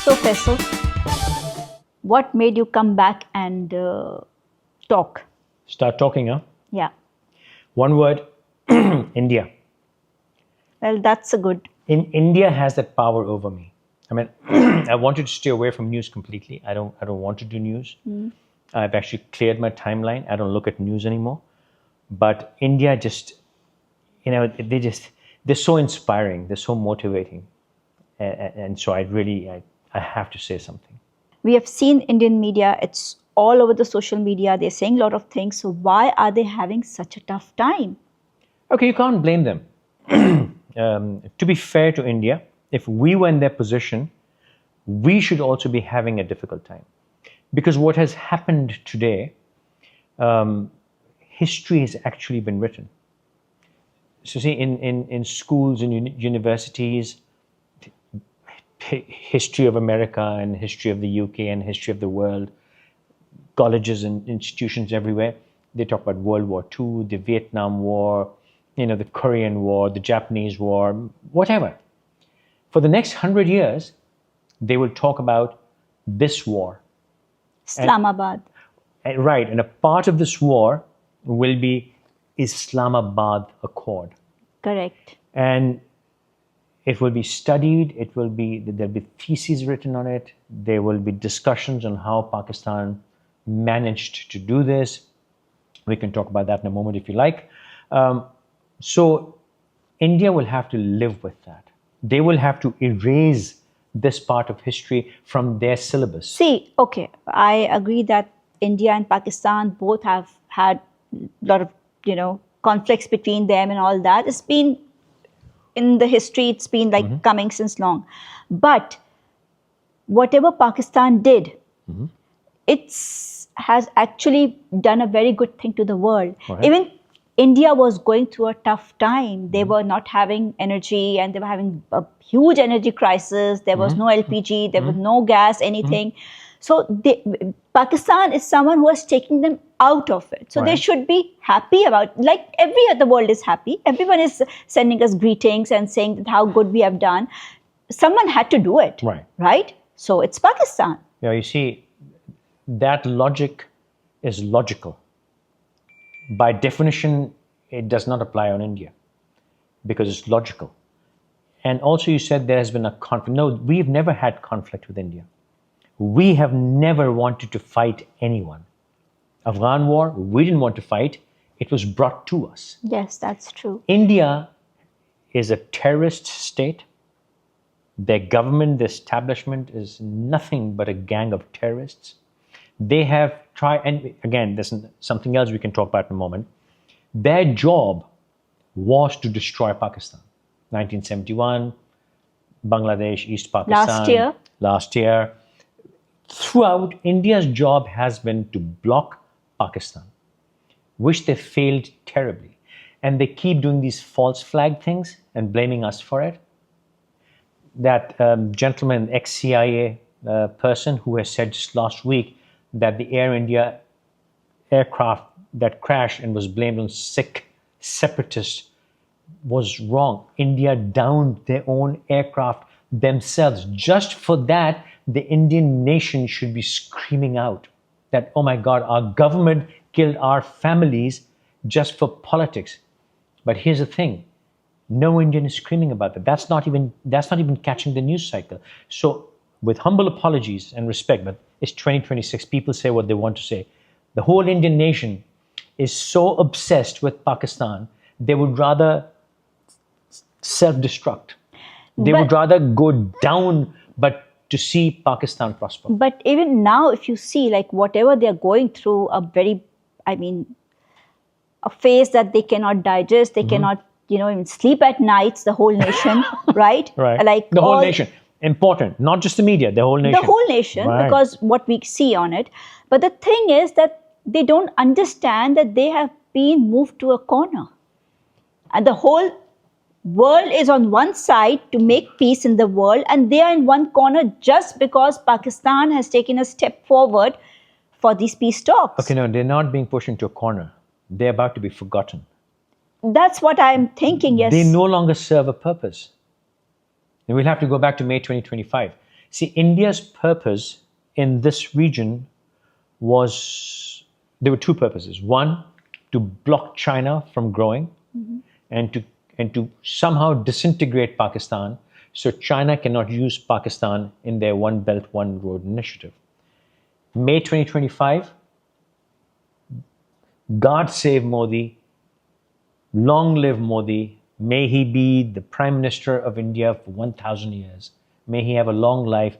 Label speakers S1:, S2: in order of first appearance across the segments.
S1: So, Faisal, what made you come back and talk?
S2: Start talking, huh?
S1: Yeah.
S2: One word, India.
S1: Well, that's a good.
S2: India has that power over me. I mean, I wanted to stay away from news completely. I don't want to do news. I've actually cleared my timeline. I don't look at news anymore. But India just, they're so inspiring. They're so motivating. And so I have to say something.
S1: We have seen Indian media, it's all over the social media. They're saying a lot of things. So, why are they having such a tough time?
S2: Okay, you can't blame them. To be fair to India, if we were in their position, we should also be having a difficult time. Because what has happened today, history has actually been written. So see, in schools and universities, history of America and history of the UK and history of the world, colleges and institutions everywhere, they talk about World War II, the Vietnam War, the Korean War, the Japanese War, whatever. For the next 100 years, they will talk about this war.
S1: Islamabad.
S2: Right, and a part of this war will be Islamabad Accord.
S1: Correct.
S2: And it will be studied, there'll be theses written on it, there will be discussions on how Pakistan managed to do this. We can talk about that in a moment if you like. So India will have to live with that. They will have to erase this part of history from their syllabus.
S1: See, okay, I agree that India and Pakistan both have had a lot of, conflicts between them and all that. It's been in the history, it's been like coming since long. But whatever Pakistan did, it has actually done a very good thing to the world.
S2: Right.
S1: Even India was going through a tough time. They were not having energy and they were having a huge energy crisis. There was no LPG, there was no gas, anything. So Pakistan is someone who is taking them out of it. So they should be happy about, like every other world is happy. Everyone is sending us greetings and saying that how good we have done. Someone had to do it, right? So it's Pakistan.
S2: Yeah, you see, that logic is logical. By definition, it does not apply on India because it's logical. And also you said there has been a conflict. No, we've never had conflict with India. We have never wanted to fight anyone. Afghan war, we didn't want to fight. It was brought to us.
S1: Yes, that's true.
S2: India is a terrorist state. Their government, the establishment is nothing but a gang of terrorists. They have tried, and again, there's something else we can talk about in a moment. Their job was to destroy Pakistan. 1971, Bangladesh, East Pakistan. Last year. Throughout, India's job has been to block Pakistan, which they failed terribly. And they keep doing these false flag things and blaming us for it. That gentleman, ex-CIA person who has said just last week that the Air India aircraft that crashed and was blamed on Sikh separatists was wrong. India downed their own aircraft themselves. Just for that, the Indian nation should be screaming out that, oh my God, our government killed our families just for politics. But here's the thing. No Indian is screaming about that. That's not even catching the news cycle. So with humble apologies and respect, but it's 2026, people say what they want to say. The whole Indian nation is so obsessed with Pakistan, they would rather self-destruct. They would rather go down, but to see Pakistan prosper.
S1: But even now, if you see, like whatever they're going through, a phase that they cannot digest, they cannot, even sleep at nights, the whole nation, right?
S2: Right.
S1: Like
S2: the whole nation. Important, not just the media, the whole nation.
S1: The whole nation, because what we see on it. But the thing is that they don't understand that they have been moved to a corner. And the whole world is on one side to make peace in the world, and they are in one corner just because Pakistan has taken a step forward for these peace talks.
S2: Okay, no, they're not being pushed into a corner. They're about to be forgotten.
S1: That's what I'm thinking, yes.
S2: They no longer serve a purpose. And we'll have to go back to May 2025. See, India's purpose in this region was, there were two purposes. One, to block China from growing, and to somehow disintegrate Pakistan so China cannot use Pakistan in their One Belt, One Road initiative. May 2025, God save Modi, long live Modi, may he be the Prime Minister of India for 1,000 years, may he have a long life.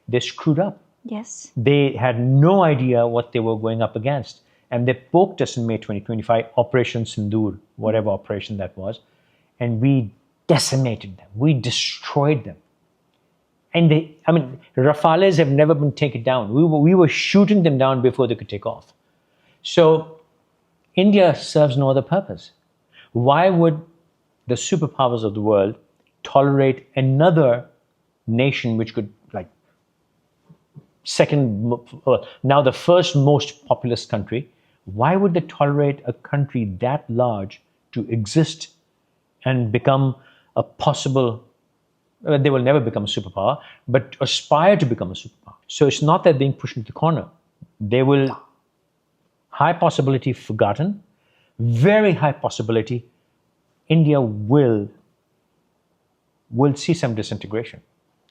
S2: They screwed up.
S1: Yes.
S2: They had no idea what they were going up against. And they poked us in May 2025, Operation Sindoor, whatever operation that was, and we decimated them. We destroyed them. And Rafales have never been taken down. We were shooting them down before they could take off. So India serves no other purpose. Why would the superpowers of the world tolerate another nation which could, now the first most populous country? Why would they tolerate a country that large to exist and become a possible, they will never become a superpower, but aspire to become a superpower? So it's not that being pushed into the corner. They will, high possibility, forgotten, very high possibility, India will see some disintegration.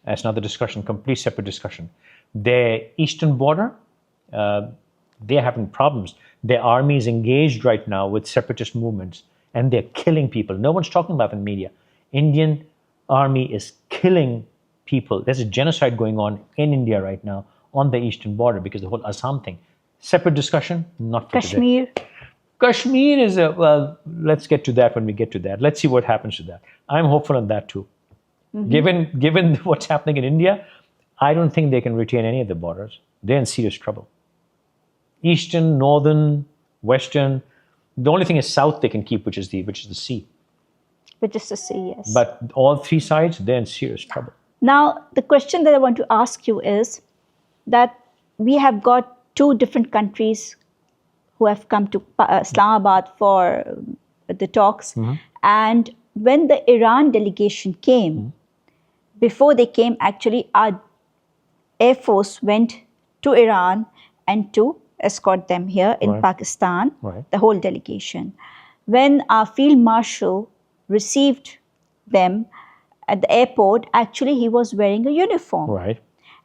S2: That's another discussion, complete separate discussion. Their eastern border, they're having problems. Their army is engaged right now with separatist movements, and they're killing people. No one's talking about it in the media. Indian army is killing people. There's a genocide going on in India right now on the eastern border because the whole Assam thing. Separate discussion, not for
S1: Kashmir.
S2: today. Kashmir is let's get to that when we get to that. Let's see what happens to that. I'm hopeful on that too. Given what's happening in India, I don't think they can retain any of the borders. They're in serious trouble. Eastern, northern, western. The only thing is south they can keep, which is the sea.
S1: Which is to say, yes.
S2: But all three sides, they're in serious trouble.
S1: Now, the question that I want to ask you is that we have got two different countries who have come to Islamabad for the talks. And when the Iran delegation came, before they came, actually, our Air Force went to Iran and to escort them here in Pakistan, the whole delegation. When our Field Marshal received them at the airport, actually he was wearing a uniform.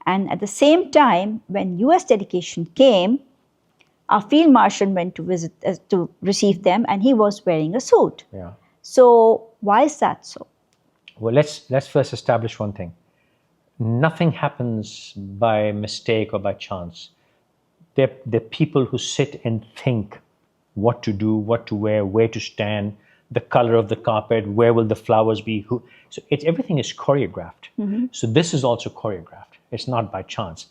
S1: And at the same time, when US delegation came, our Field Marshal went to visit to receive them, and he was wearing a suit. So why is that so?
S2: Well, let's first establish one thing. Nothing happens by mistake or by chance. They're people who sit and think what to do, what to wear, where to stand, the color of the carpet, where will the flowers be. So everything is choreographed. So this is also choreographed. It's not by chance.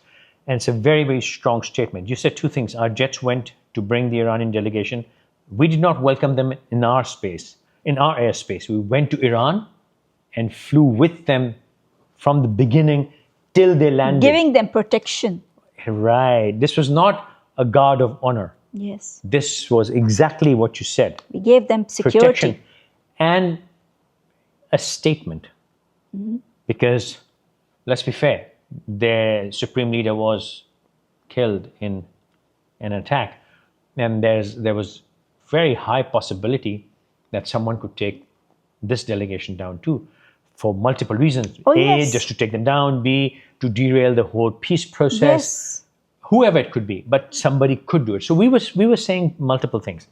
S2: And it's a very, very strong statement. You said two things. Our jets went to bring the Iranian delegation. We did not welcome them in our space, in our airspace. We went to Iran and flew with them from the beginning till they landed.
S1: Giving them protection.
S2: Right. This was not a guard of honor.
S1: Yes.
S2: This was exactly what you said.
S1: We gave them security.
S2: Protection and a statement. Because, let's be fair, their supreme leader was killed in an attack. And there was very high possibility that someone could take this delegation down too, for multiple reasons. A, just to take them down. B, to derail the whole peace process. Whoever it could be, but somebody could do it. So we were saying multiple things.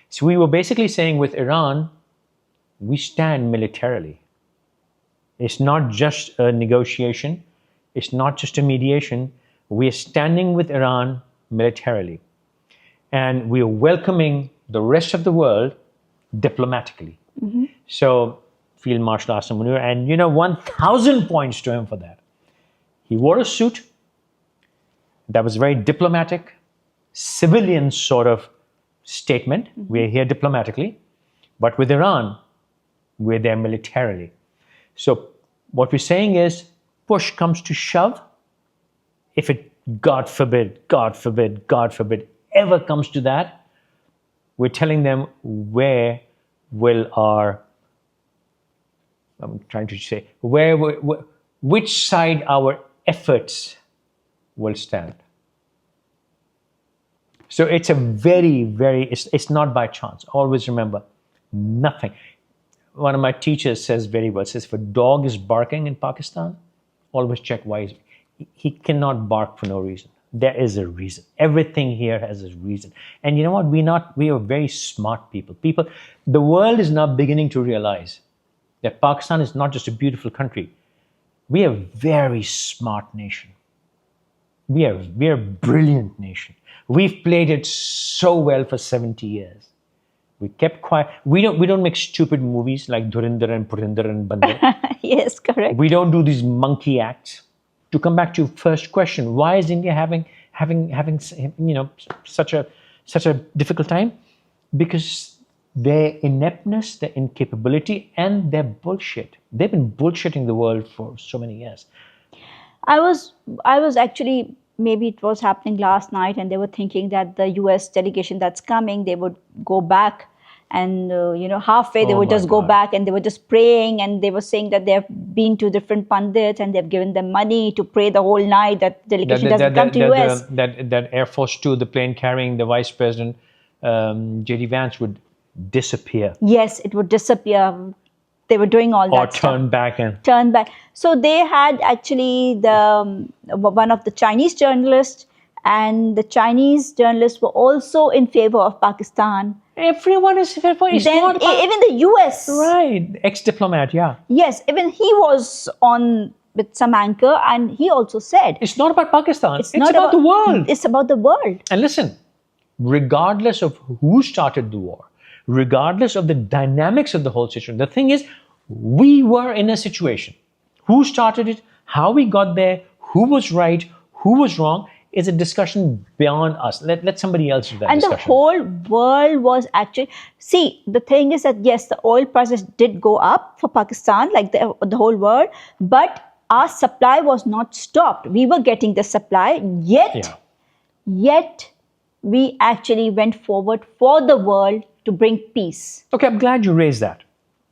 S2: So we were basically saying with Iran, we stand militarily. It's not just a negotiation. It's not just a mediation. We are standing with Iran militarily. And we are welcoming the rest of the world diplomatically. So Field Marshal Asim Munir, and 1,000 points to him for that. He wore a suit that was very diplomatic, civilian sort of statement. We're here diplomatically, but with Iran, we're there militarily. So what we're saying is, push comes to shove, if it, God forbid, ever comes to that, we're telling them where will our, I'm trying to say, which side our efforts will stand. So it's a it's not by chance. Always remember, nothing. One of my teachers says very well, says if a dog is barking in Pakistan, always check why he cannot bark for no reason. There is a reason. Everything here has a reason. And you know what? We are very smart people. The world is now beginning to realize that Pakistan is not just a beautiful country. We are a very smart nation. We are a brilliant nation. We've played it so well for 70 years. We kept quiet. We don't make stupid movies like Dhurinder and Purinder and Bandar.
S1: Yes, correct.
S2: We don't do these monkey acts. To come back to your first question, why is India having such a difficult time? Because their ineptness, their incapability, and their bullshit. They've been bullshitting the world for so many years.
S1: I was actually, maybe it was happening last night, and they were thinking that the US delegation that's coming, they would go back, and halfway they would just go back, and they were just praying, and they were saying that they've been to different pundits and they've given them money to pray the whole night that delegation doesn't come to US.
S2: That Air Force 2, the plane carrying the Vice President JD Vance would disappear.
S1: Yes, it would disappear. They were doing all that
S2: or turn
S1: stuff. Turn back. So they had actually one of the Chinese journalists, and the Chinese journalists were also in favor of Pakistan.
S2: Everyone is in favor. It's
S1: then
S2: not
S1: even the US.
S2: Right. Ex-diplomat, yeah.
S1: Yes, even he was on with some anchor, and he also said,
S2: it's not about Pakistan. It's
S1: not
S2: about the world.
S1: It's about the world.
S2: And listen, regardless of who started the war, regardless of the dynamics of the whole situation, the thing is, we were in a situation. Who started it, how we got there, who was right, who was wrong, is a discussion beyond us. Let somebody else do that discussion.
S1: And the whole world was actually... See, the thing is that, yes, the oil prices did go up for Pakistan, like the whole world, but our supply was not stopped. We were getting the supply, yet we actually went forward for the world to bring peace.
S2: Okay, I'm glad you raised that.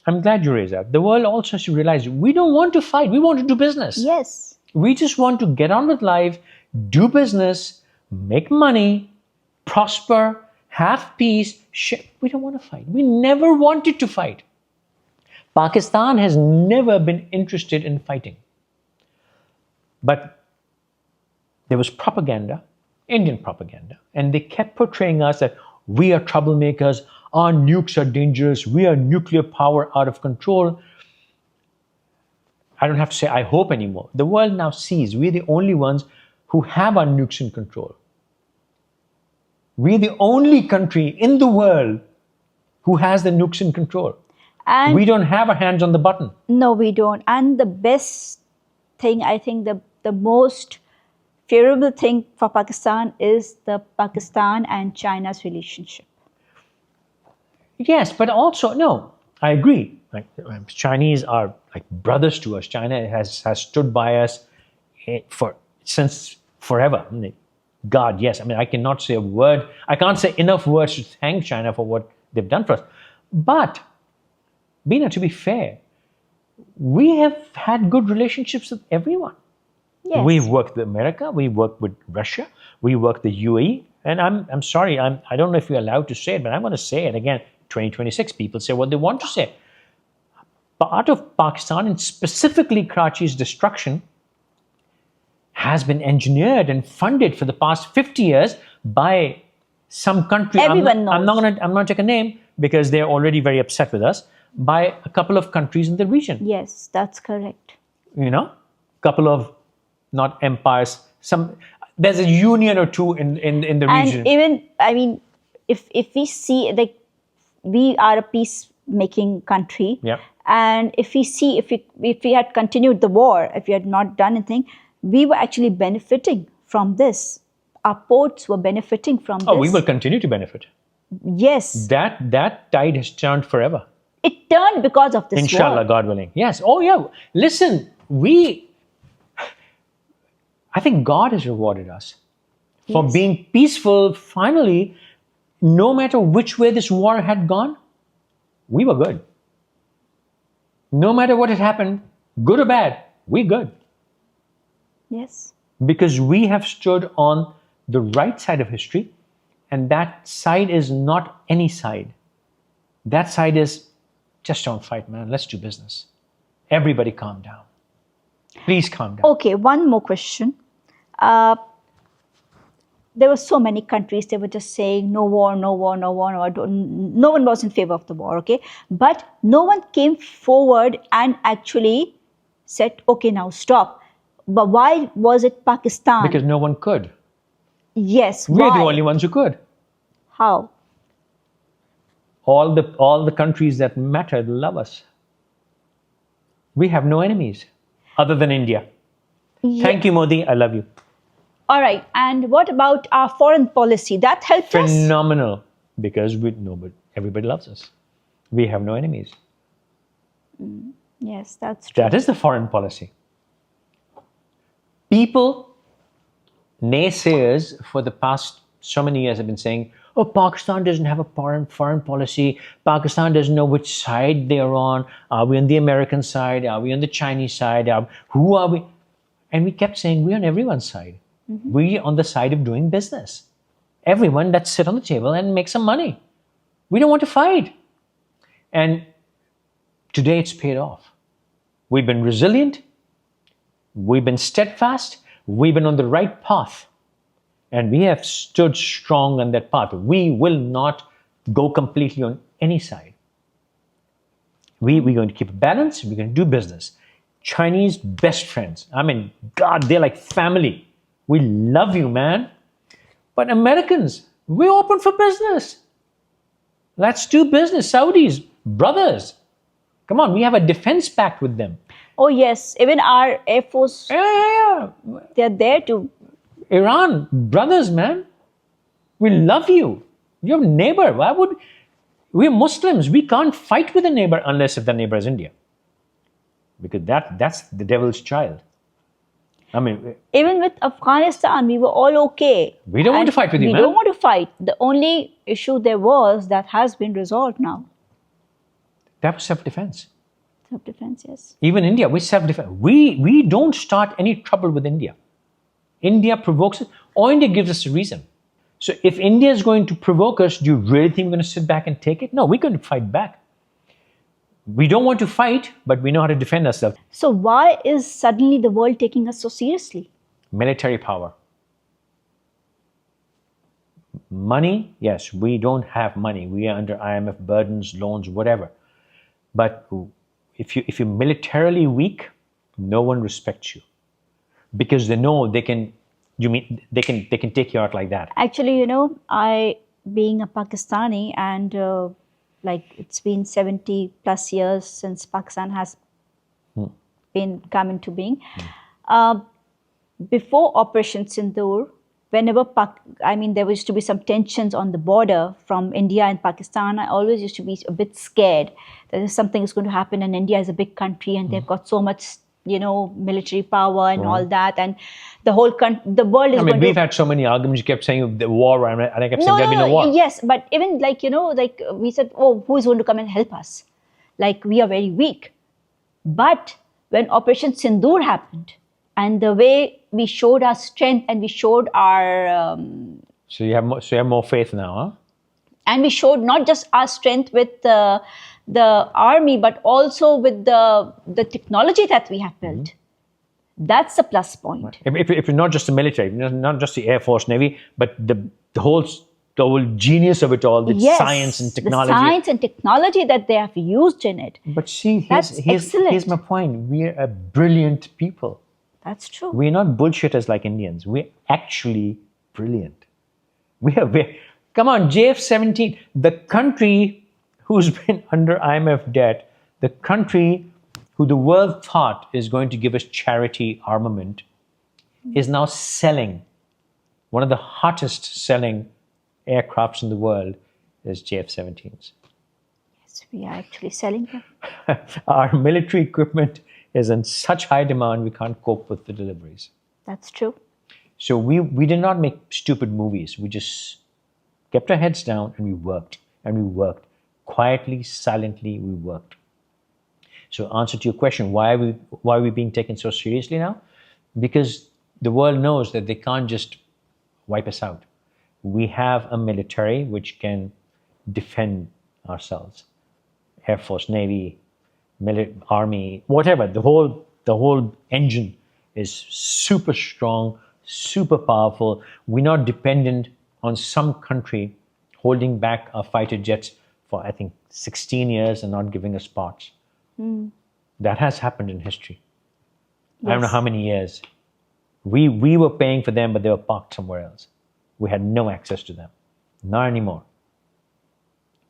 S2: The world also has to realize we don't want to fight. We want to do business.
S1: Yes.
S2: We just want to get on with life, do business, make money, prosper, have peace. We don't want to fight. We never wanted to fight. Pakistan has never been interested in fighting. But there was propaganda, Indian propaganda, and they kept portraying us that we are troublemakers, our nukes are dangerous, we are nuclear power out of control. I don't have to say I hope anymore. The world now sees we're the only ones who have our nukes in control. We're the only country in the world who has the nukes in control. And we don't have our hands on the button.
S1: No, we don't. And the best thing, I think the most favorable thing for Pakistan is the Pakistan and China's relationship.
S2: Yes, but also, no, I agree. Like, Chinese are like brothers to us. China has stood by us since forever. God, yes. I mean, I cannot say a word. I can't say enough words to thank China for what they've done for us. But, Bina, to be fair, we have had good relationships with everyone.
S1: Yes.
S2: We've worked with America, we worked with Russia, we worked with the UAE, and I'm sorry, I don't know if you're allowed to say it, but I'm going to say it again. 2026, people say what they want to say. Part of Pakistan, and specifically Karachi's destruction, has been engineered and funded for the past 50 years by some country.
S1: Everyone knows.
S2: I'm not going to take a name because they're already very upset with us. By a couple of countries in the region.
S1: Yes, that's correct.
S2: Couple of not empires. There's a union or two in the region.
S1: And even, I mean, if we see, like, we are a peacemaking country.
S2: Yeah.
S1: And if we had continued the war, if we had not done anything, we were actually benefiting from this. Our ports were benefiting from this.
S2: Oh, we will continue to benefit.
S1: Yes.
S2: That tide has turned forever.
S1: It turned because of this
S2: Inshallah,
S1: war.
S2: God willing. Yes. Oh, yeah. Listen, I think God has rewarded us for being peaceful. Finally, no matter which way this war had gone, we were good. No matter what had happened, good or bad, we're good.
S1: Yes.
S2: Because we have stood on the right side of history, and that side is not any side. That side is just don't fight, man. Let's do business. Everybody calm down. Please calm down.
S1: Okay, one more question. Uh, there were so many countries, they were just saying no war, no war, no war, no war. No one was in favor of the war, okay? But no one came forward and actually said, okay, now stop. But why was it Pakistan?
S2: Because no one could.
S1: Yes,
S2: We're
S1: why?
S2: the only ones who could.
S1: How?
S2: All the countries that mattered love us. We have no enemies other than India. Thank you, Modi. I love you.
S1: All right. And what about our foreign policy? That helped us?
S2: Phenomenal. Because but everybody loves us. We have no enemies.
S1: Yes, that's true.
S2: That is the foreign policy. People, naysayers for the past so many years have been saying, oh, Pakistan doesn't have a foreign policy. Pakistan doesn't know which side they're on. Are we on the American side? Are we on the Chinese side? Who are we? And we kept saying, we're on everyone's side. We're on the side of doing business. Everyone, let's sit on the table and make some money. We don't want to fight. And today it's paid off. We've been resilient. We've been steadfast. We've been on the right path. And we have stood strong on that path. We will not go completely on any side. We're going to keep a balance. We're going to do business. Chinese best friends. I mean, God, they're like family. We love you, man. But Americans, we're open for business. Let's do business. Saudis, brothers. Come on, we have a defense pact with them.
S1: Oh, yes. Even our Air Force,
S2: Yeah.
S1: they're there to...
S2: Iran, brothers, man. We love you. You're a neighbor. We're Muslims. We can't fight with a neighbor unless if the neighbor is India. Because that's the devil's child. I mean,
S1: Even with Afghanistan, we were all okay.
S2: we don't want to fight with you,
S1: We
S2: man.
S1: don't want to fight. The only issue there was that has been resolved now.
S2: That was self-defense.
S1: Self-defense, yes.
S2: Even India, we self-defense. We don't start any trouble with India. India provokes us, or India gives us a reason. So if India is going to provoke us, do you really think we're going to sit back and take it? No, we're going to fight back. We don't want to fight, but we know how to defend ourselves.
S1: So why is suddenly the world taking us so seriously?
S2: Military power. Money, yes, we don't have money. We are under IMF burdens, loans, whatever. But if you're militarily weak, no one respects you. Because they know they can take you out like that.
S1: Actually, I, being a Pakistani, and it's been 70 plus years since Pakistan has come into being. Before Operation Sindoor, whenever there used to be some tensions on the border from India and Pakistan, I always used to be a bit scared that something is going to happen, and India is a big country and they've got so much military power and all that, and the whole the world is.
S2: We've had so many arguments. You kept saying the war, and I kept saying there'll be no war.
S1: Yes, but even we said, oh, who is going to come and help us? We are very weak. But when Operation Sindoor happened, and the way we showed our strength and we showed our.
S2: So you have more faith now, huh?
S1: And we showed not just our strength with the army, but also with the technology that we have built. That's a plus point.
S2: If it's not just the military, not just the Air Force, Navy, but the whole genius of it all, the science and technology.
S1: The science and technology that they have used in it.
S2: But see,
S1: excellent.
S2: Here's my point. We're a brilliant people.
S1: That's true.
S2: We're not bullshitters like Indians. We're actually brilliant. Come on, JF-17, the country who's been under IMF debt, the country who the world thought is going to give us charity armament, is now selling. One of the hottest selling aircrafts in the world is JF-17s.
S1: Yes, we are actually selling them.
S2: Our military equipment is in such high demand, we can't cope with the deliveries.
S1: That's true.
S2: So we did not make stupid movies. We just kept our heads down and we worked. And we worked. Quietly, silently, we worked. So answer to your question, why are we being taken so seriously now? Because The world knows that they can't just wipe us out. We have a military which can defend ourselves. Air Force, Navy, Army, whatever. The whole engine is super strong, super powerful. We're not dependent on some country holding back our fighter jets for, I think, 16 years and not giving us parts. That has happened in history. I don't know how many years. We were paying for them, but they were parked somewhere else. We had no access to them. Not anymore.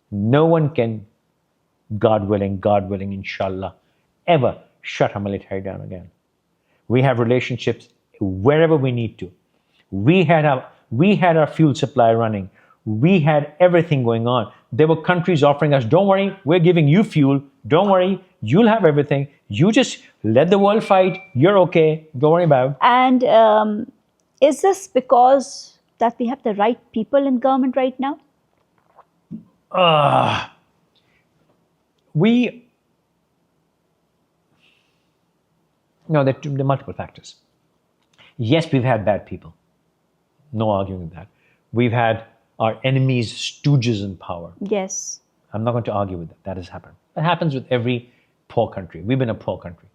S2: No one can, God willing, inshallah, ever shut our military down again. We have relationships wherever we need to. We had our fuel supply running. We had everything going on. There were countries offering us, don't worry, we're giving you fuel. Don't worry, you'll have everything. You just let the world fight. You're okay. Don't worry about it.
S1: And is this because that we have the right people in government right now? No, there are multiple factors. Yes, we've had bad people. No arguing with that. We've had our enemies, stooges in power. Yes.
S2: I'm not going to argue with that. That has happened. That happens with every poor country. We've been a poor country.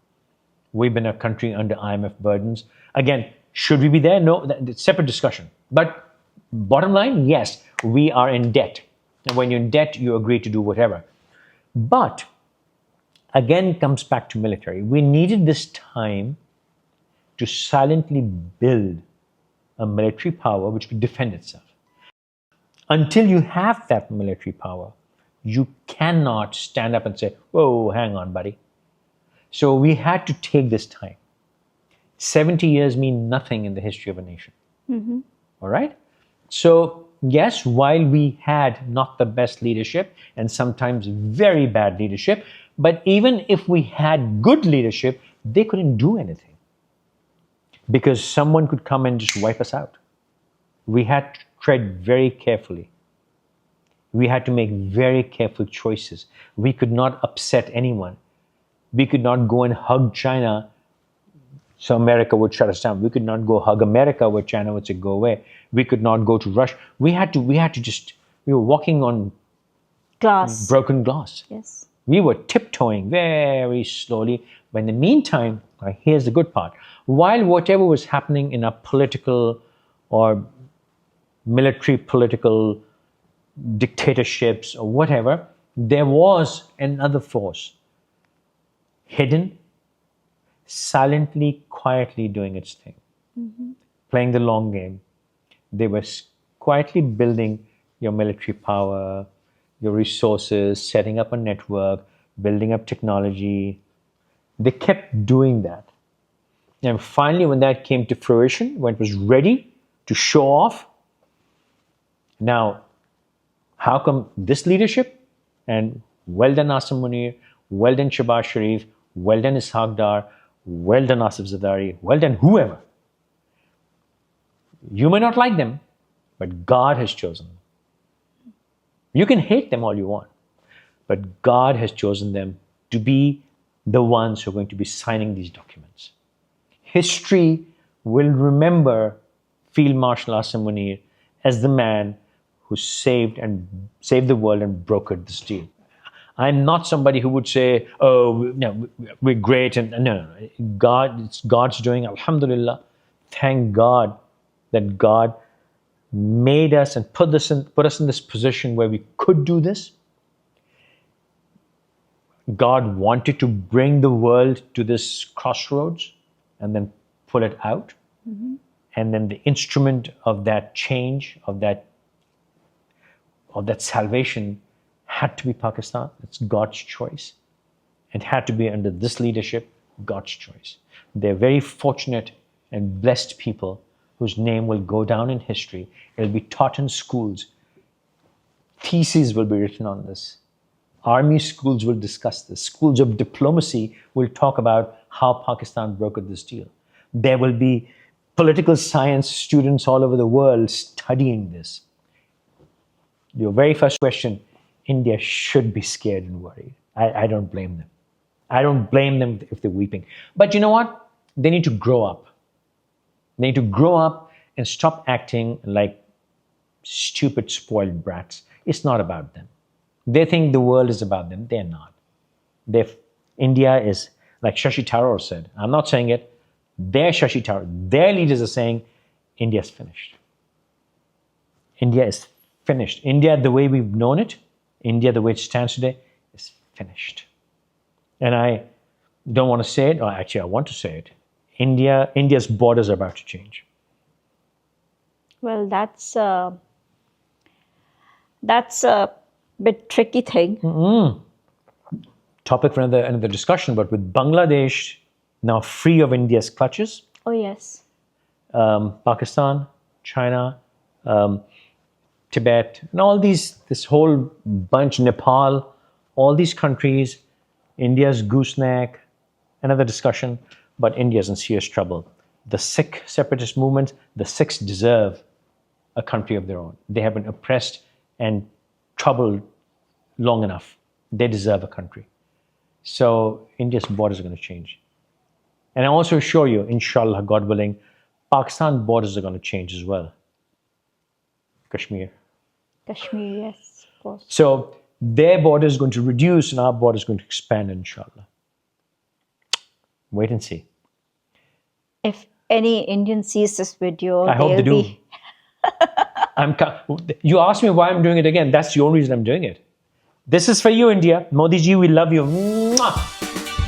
S2: We've been a country under IMF burdens. Again, should we be there? No, it's a separate discussion. But bottom line, yes, we are in debt. And when you're in debt, you agree to do whatever. But again, it comes back to military. We needed this time to silently build a military power which could defend itself. Until you have that military power, you cannot stand up and say, whoa, hang on, buddy. So we had to take this time. 70 years mean nothing in the history of a nation. All right? So yes, while we had not the best leadership and sometimes very bad leadership, but even if we had good leadership, they couldn't do anything because someone could come and just wipe us out. We had to tread very carefully. We had to make very careful choices. We could not upset anyone. We could not go and hug China, so America would shut us down. We could not go hug America where China would say, go away. We could not go to Russia. We were walking on
S1: Glass.
S2: broken glass.
S1: Yes.
S2: We were tiptoeing very slowly. But in the meantime, here's the good part. While whatever was happening in our political or military political dictatorships or whatever, there was another force hidden, silently, quietly doing its thing, playing the long game. They were quietly building your military power, your resources, setting up a network, building up technology. They kept doing that. And finally, when that came to fruition, when it was ready to show off, now, how come this leadership, and well done Asim Munir, well done Shahbaz Sharif, well done Ishaq Dar, well done Asif Zardari, well done whoever. You may not like them, but God has chosen them. You can hate them all you want, but God has chosen them to be the ones who are going to be signing these documents. History will remember Field Marshal Asim Munir as the man who saved the world and brokered this deal. I'm not somebody who would say, oh, no, we're great. And no. It's God's doing, alhamdulillah. Thank God that God made us and put us in this position where we could do this. God wanted to bring the world to this crossroads and then pull it out. And then the instrument of that change, of that salvation had to be Pakistan. It's God's choice. It had to be under this leadership, God's choice. They're very fortunate and blessed people whose name will go down in history. It'll be taught in schools. Theses will be written on this. Army schools will discuss this. Schools of diplomacy will talk about how Pakistan brokered this deal. There will be political science students all over the world studying this. Your very first question, India should be scared and worried. I don't blame them. I don't blame them if they're weeping. But you know what? They need to grow up. They need to grow up and stop acting like stupid, spoiled brats. It's not about them. They think the world is about them. They're not. India is, like Shashi Tharoor said, I'm not saying it, their Shashi Tharoor, their leaders are saying, India's finished. India is finished. India, the way we've known it, India, the way it stands today, is finished. And I don't want to say it, or actually I want to say it. India's borders are about to change.
S1: Well, that's a bit tricky thing.
S2: Topic for another discussion, but with Bangladesh now free of India's clutches,
S1: Oh, yes.
S2: Pakistan, China, Tibet, and all this whole bunch, Nepal, all these countries, India's gooseneck, another discussion, but India's in serious trouble. The Sikh separatist movement, the Sikhs deserve a country of their own. They have been oppressed and troubled long enough. They deserve a country. So India's borders are going to change. And I also assure you, inshallah, God willing, Pakistan borders are going to change as well. Kashmir.
S1: Kashmir, yes, of course.
S2: So their border is going to reduce and our border is going to expand, inshallah. Wait and see.
S1: If any Indian sees this video,
S2: I hope they do. You asked me why I'm doing it again. That's the only reason I'm doing it. This is for you, India. Modi ji, we love you. Mwah!